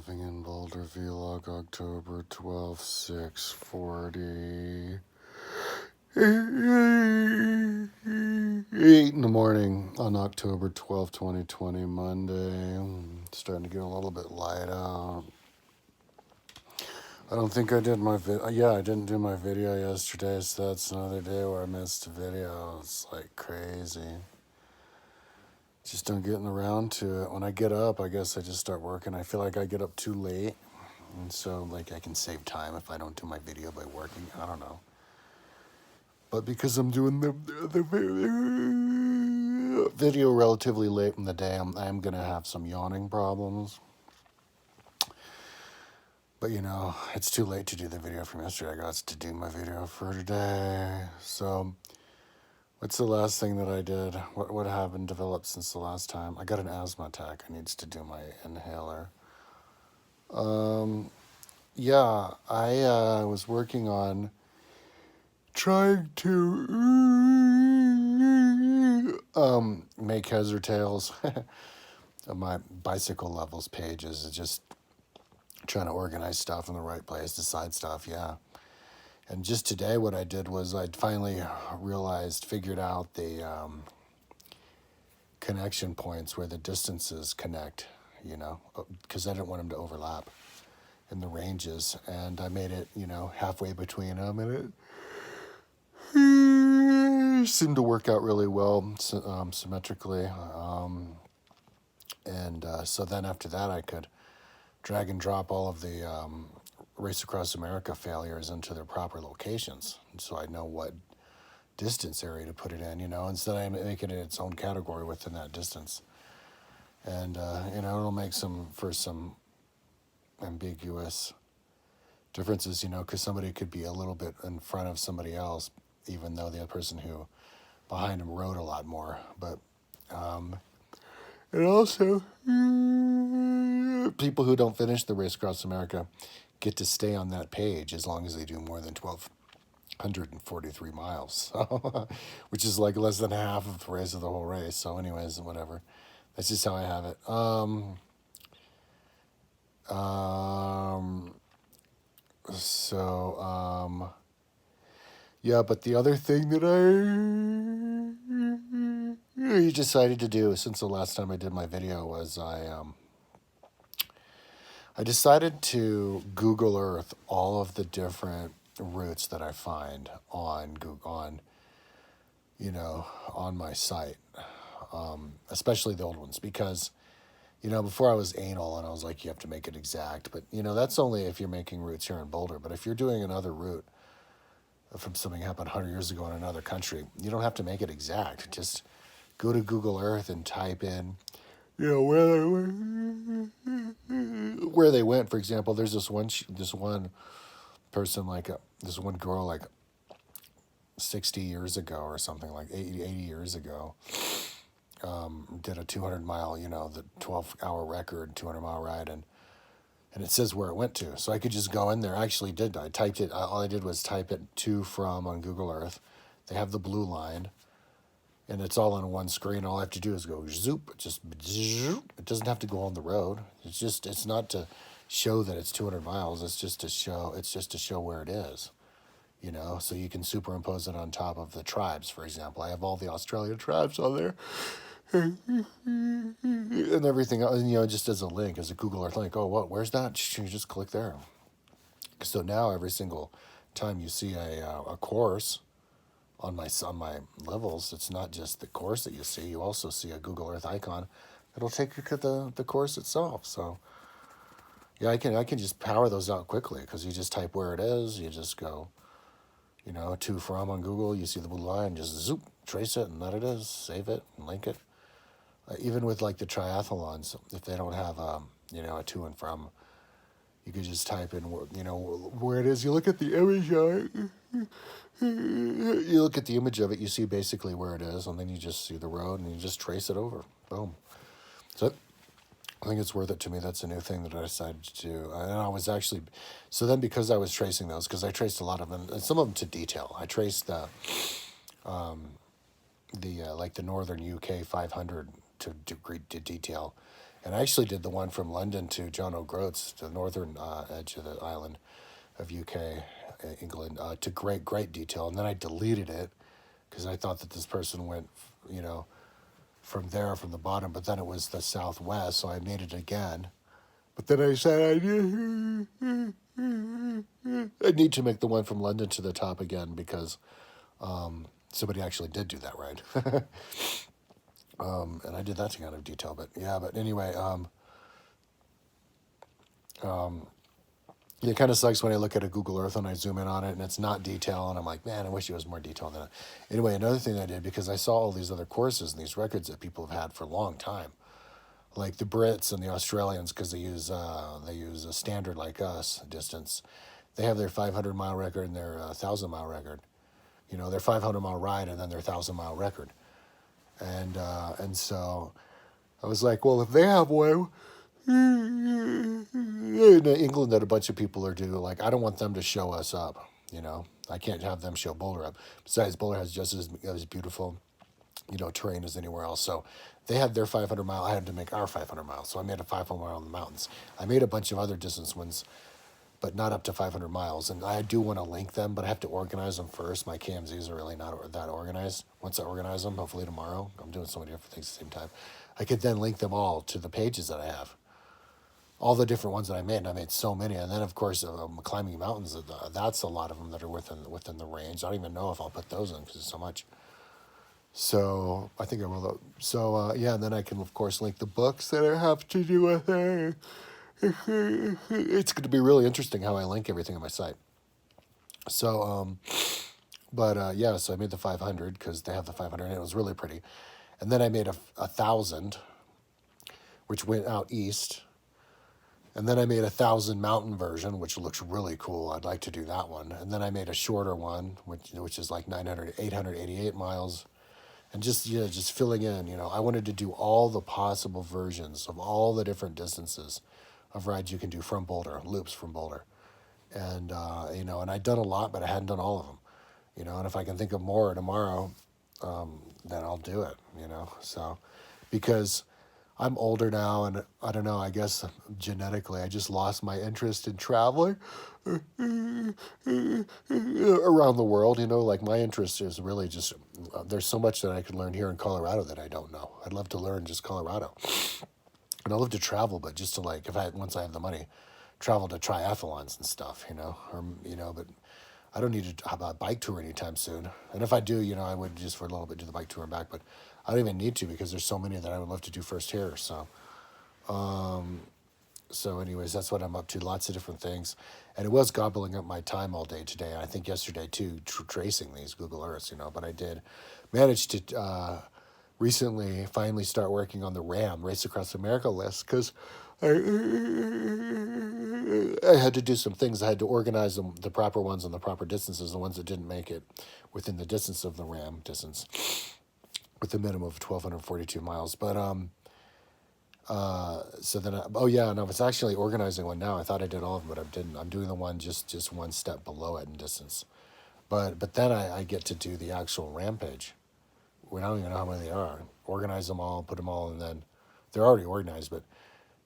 Living in Boulder vlog, October 12th, 6:40. 8 in the morning on October 12th, 2020, Monday. Starting to get a little bit light out. I don't think I did my I didn't do my video yesterday, so that's another day where I missed a video. It's like crazy. Just don't getting around to it. When I get up, I guess I just start working. I feel like I get up too late, and so like I can save time if I don't do my video by working. I don't know. But because I'm doing the video relatively late in the day, I'm gonna have some yawning problems. But you know, it's too late to do the video from yesterday. I got to do my video for today. So, what's the last thing that I did? What happened developed since the last time? I got an asthma attack. I needs to do my inhaler. Yeah, I was working on trying to make heads or tails of my bicycle levels pages. It's just trying to organize stuff in the right place, decide stuff, yeah. And just today what I did was I finally figured out the connection points where the distances connect, you know, because I didn't want them to overlap in the ranges. And I made it, you know, halfway between them, and it seemed to work out really well, symmetrically. So then after that, I could drag and drop all of the Race Across America failures into their proper locations. So I know what distance area to put it in, you know, instead of making it its own category within that distance. And, you know, it'll make some ambiguous differences, you know, because somebody could be a little bit in front of somebody else, even though the other person who behind them rode a lot more. But, and also, people who don't finish the Race Across America get to stay on that page as long as they do more than 1,243 miles, which is like less than half of the race of the whole race. So anyways, whatever. That's just how I have it. Yeah, but the other thing that I decided to do since the last time I did my video was I decided to Google Earth all of the different routes that I find on Google, you know, on my site, especially the old ones, because, you know, before I was anal and I was like, you have to make it exact, but you know, that's only if you're making routes here in Boulder. But if you're doing another route from something happened 100 years ago in another country, you don't have to make it exact. Just go to Google Earth and type in, you know, where they went. For example, there's this one person, like this one girl, like 60 years ago or something, like 80 years ago, did a 200-mile, you know, the 12-hour record 200-mile ride, and it says where it went to. So I could just go in there. I actually did. I typed it. All I did was type it to from on Google Earth. They have the blue line, and it's all on one screen. All I have to do is go zoop. Just zoop. It doesn't have to go on the road. It's not to show that it's 200 miles. It's just to show where it is, you know. So you can superimpose it on top of the tribes, for example. I have all the Australian tribes on there. And everything else, you know, just as a link, as a Google Earth link. Oh, where's that? You just click there. So now every single time you see a course on my levels, it's not just the course that you see. You also see a Google Earth icon. It'll take you to the course itself. So yeah, I can just power those out quickly, because you just type where it is. You just go, you know, to from on Google. You see the blue line, just zoop, trace it, and that it is. Save it and link it. Even with like the triathlons, if they don't have you know, a to and from, you could just type in, you know, where it is. You look at the image of it. You look at the image of it. You see basically where it is, and then you just see the road, and you just trace it over. Boom. So I think it's worth it to me. That's a new thing that I decided to do. And I was actually, so then because I was tracing those, because I traced a lot of them, and some of them to detail. I traced the like the northern UK 500 to detail, And I actually did the one from London to John O'Groats, to the northern edge of the island of UK, England, to great detail. And then I deleted it because I thought that this person went, you know, from there, from the bottom, but then it was the southwest, so I made it again. But then I said I need to make the one from London to the top again because somebody actually did do that right. And I did that to kind of detail, but yeah, but anyway, it kind of sucks when I look at a Google Earth and I zoom in on it and it's not detail, and I'm like, man, I wish it was more detailed than that. Anyway, another thing I did, because I saw all these other courses and these records that people have had for a long time, like the Brits and the Australians, because they use a standard like us distance. They have their 500-mile record and their 1,000-mile record. You know, their 500-mile ride and then their 1,000-mile record. And so I was like, well, if they have one in England that a bunch of people are due, like, I don't want them to show us up. You know, I can't have them show Boulder up. Besides, Boulder has just as beautiful, you know, terrain as anywhere else. So they had their 500 mile. I had to make our 500 miles. So I made a 500 mile in the mountains. I made a bunch of other distance ones, but not up to 500 miles. And I do want to link them, but I have to organize them first. My KMZs are really not that organized. Once I organize them, hopefully tomorrow, I'm doing so many different things at the same time, I could then link them all to the pages that I have. All the different ones that I made, and I made so many. And then, of course, climbing mountains, that's a lot of them that are within the range. I don't even know if I'll put those in because it's so much. So I think I will. So yeah, and then I can, of course, link the books that I have to do with it. It's going to be really interesting how I link everything on my site. So, yeah, so I made the 500 because they have the 500 and it was really pretty. And then I made a 1,000, which went out east. And then I made a 1,000 mountain version, which looks really cool. I'd like to do that one. And then I made a shorter one, which is like 888 miles. And just filling in, you know, I wanted to do all the possible versions of all the different distances of rides you can do from Boulder, loops from Boulder. And, you know, and I'd done a lot, but I hadn't done all of them, you know, and if I can think of more tomorrow, then I'll do it, you know, so, because I'm older now, and I don't know, I guess genetically, I just lost my interest in traveling around the world, you know, like my interest is really just, there's so much that I could learn here in Colorado that I don't know. I'd love to learn just Colorado. And I love to travel, but just to like, once I have the money, travel to triathlons and stuff, you know, or, you know, but I don't need to have a bike tour anytime soon. And if I do, you know, I would just for a little bit do the bike tour and back, but I don't even need to because there's so many that I would love to do first here. So anyways, that's what I'm up to. Lots of different things. And it was gobbling up my time all day today. I think yesterday too, tracing these Google Earths, you know, but I did manage to recently finally start working on the RAM, Race Across America list, because I had to do some things. I had to organize them, the proper ones and the proper distances, the ones that didn't make it within the distance of the RAM distance, with a minimum of 1,242 miles. But so then, oh yeah, and I was actually organizing one now. I thought I did all of them, but I didn't. I'm doing the one just one step below it in distance. But then I get to do the actual rampage. We don't even know how many they are. Organize them all, put them all, and then they're already organized, but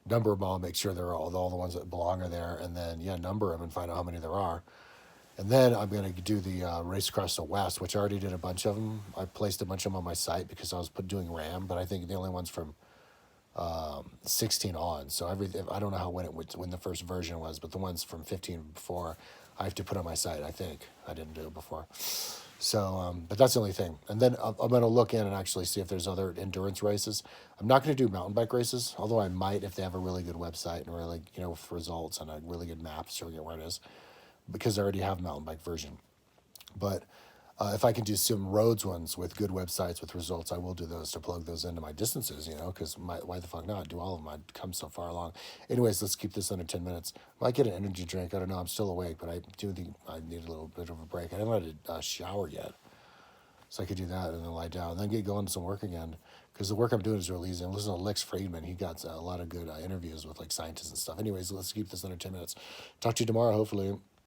number them all, make sure they're all the ones that belong are there, and then number them and find out how many there are. And then I'm going to do the Race Across the West, which I already did a bunch of them. I placed a bunch of them on my site because I was doing RAM, but I think the only ones from 16 on. So I don't know when the first version was, but the ones from 15 before, I have to put on my site. I think I didn't do it before. So, but that's the only thing. And then I'm going to look in and actually see if there's other endurance races. I'm not going to do mountain bike races, although I might if they have a really good website and really, you know, with results and a really good map showing it where it is, because I already have a mountain bike version. But if I can do some roads ones with good websites with results, I will do those to plug those into my distances, you know, because why the fuck not? Do all of them. I'd come so far along. Anyways, let's keep this under 10 minutes. Might get an energy drink. I don't know. I'm still awake, but I do think I need a little bit of a break. I haven't had a shower yet. So I could do that and then lie down and then get going to some work again. Because the work I'm doing is really easy. I'm listening to Lex Friedman. He got a lot of good interviews with like scientists and stuff. Anyways, let's keep this under 10 minutes. Talk to you tomorrow, hopefully.